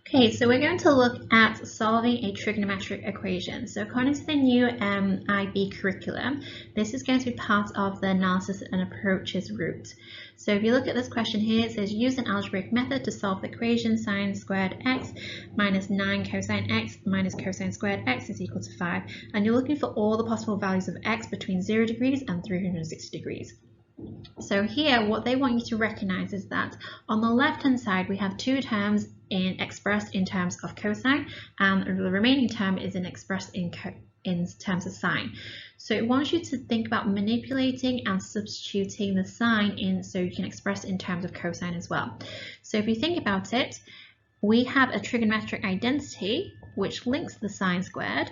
Okay, so we're going to look at solving a trigonometric equation. So according to the new IB curriculum, this is going to be part of the analysis and approaches route. So if you look at this question here, it says use an algebraic method to solve the equation sine squared x minus 9 cosine x minus cosine squared x is equal to 5. And you're looking for all the possible values of x between 0 degrees and 360 degrees. So here, what they want you to recognize is that on the left-hand side, we have two terms expressed in terms of cosine, and the remaining term is expressed in terms of sine. So it wants you to think about manipulating and substituting the sine in so you can express it in terms of cosine as well. So if you think about it, we have a trigonometric identity which links the sine squared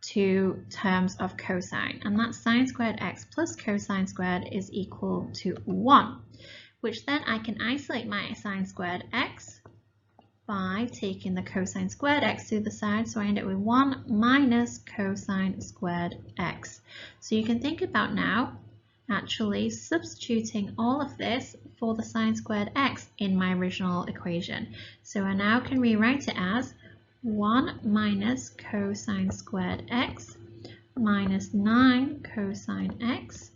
to terms of cosine, and that's sine squared x plus cosine squared is equal to 1, which then I can isolate my sine squared x by taking the cosine squared x to the side, so I end up with 1 minus cosine squared x. So you can think about now actually substituting all of this for the sine squared x in my original equation. So I now can rewrite it as 1 minus cosine squared x minus 9 cosine x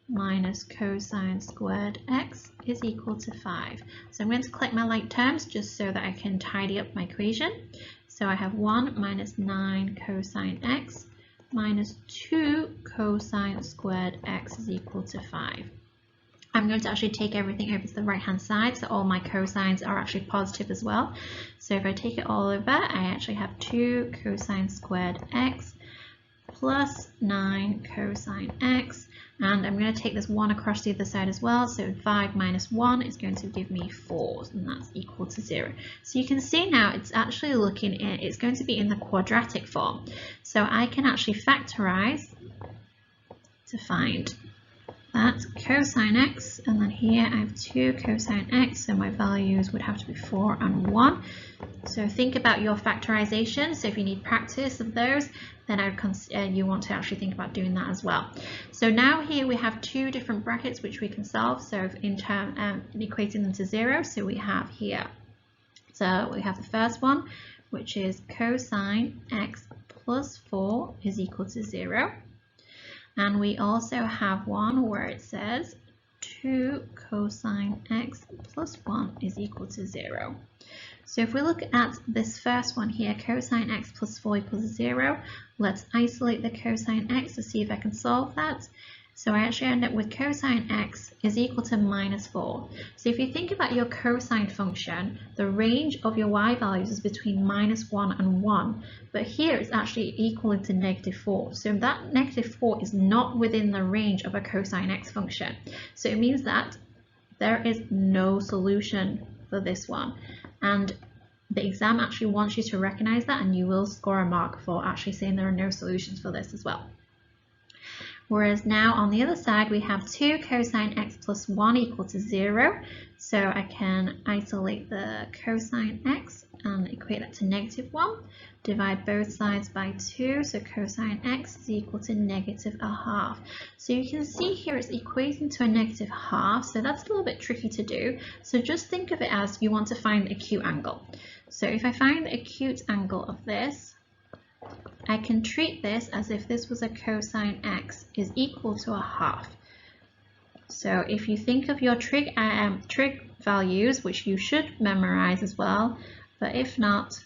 minus cosine squared x is equal to 5. So I'm going to collect my like terms just so that I can tidy up my equation. So I have 1 minus 9 cosine x minus 2 cosine squared x is equal to 5. I'm going to actually take everything over to the right hand side, so all my cosines are actually positive as well. So if I take it all over, I actually have 2 cosine squared x plus 9 cosine x, and I'm going to take this 1 across the other side as well, so 5 minus 1 is going to give me 4, and that's equal to 0. So you can see now it's actually it's going to be in the quadratic form. So I can actually factorize to find that cosine x, and then here I have 2 cosine x, so my values would have to be 4 and 1. So think about your factorization. So if you need practice of those, then you want to actually think about doing that as well. So now here we have two different brackets which we can solve. So in equating them to 0, so we have here. So we have the first one, which is cosine x plus 4 is equal to 0. And we also have one where it says 2 cosine x plus 1 is equal to 0. So if we look at this first one here, cosine x plus 4 equals 0, let's isolate the cosine x to see if I can solve that. So I actually end up with cosine x is equal to minus 4. So if you think about your cosine function, the range of your y values is between minus 1 and 1. But here it's actually equal to negative 4. So that negative 4 is not within the range of a cosine x function. So it means that there is no solution for this one. And the exam actually wants you to recognize that, and you will score a mark for actually saying there are no solutions for this as well. Whereas now on the other side, we have 2 cosine x plus 1 equal to 0. So I can isolate the cosine x and equate that to negative 1. Divide both sides by 2, so cosine x is equal to negative a half. So you can see here it's equating to a negative half, so that's a little bit tricky to do. So just think of it as you want to find the acute angle. So if I find the acute angle of this, I can treat this as if this was a cosine x is equal to a half. So if you think of your trig values, which you should memorize as well, but if not,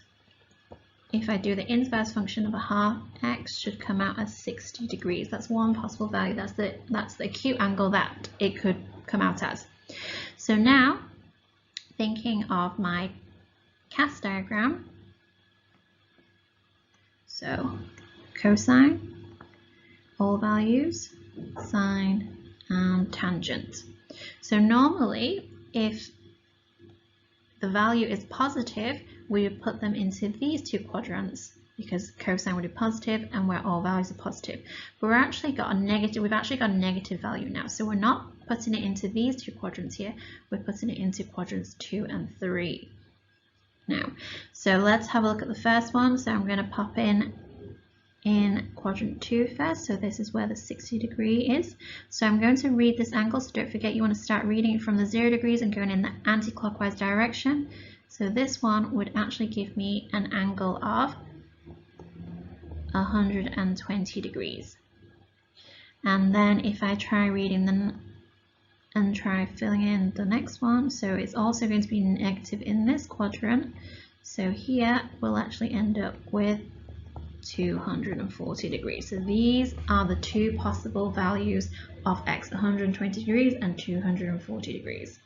if I do the inverse function of a half, x should come out as 60 degrees. That's one possible value. That's the acute angle that it could come out as. So now, thinking of my CAS diagram, so cosine, all values, sine, and tangent. So normally, if the value is positive, we would put them into these two quadrants because cosine would be positive and where all values are positive. But we've actually got a negative value now. So we're not putting it into these two quadrants here, we're putting it into quadrants 2 and 3. Now, so let's have a look at the first one. So I'm going to pop in quadrant 2 first. So this is where the 60 degree is. So I'm going to read this angle. So don't forget you want to start reading it from the 0 degrees and going in the anti-clockwise direction. So this one would actually give me an angle of 120 degrees. And then if I try reading them and try filling in the next one, so it's also going to be negative in this quadrant. So here we'll actually end up with 240 degrees. So these are the two possible values of x, 120 degrees and 240 degrees.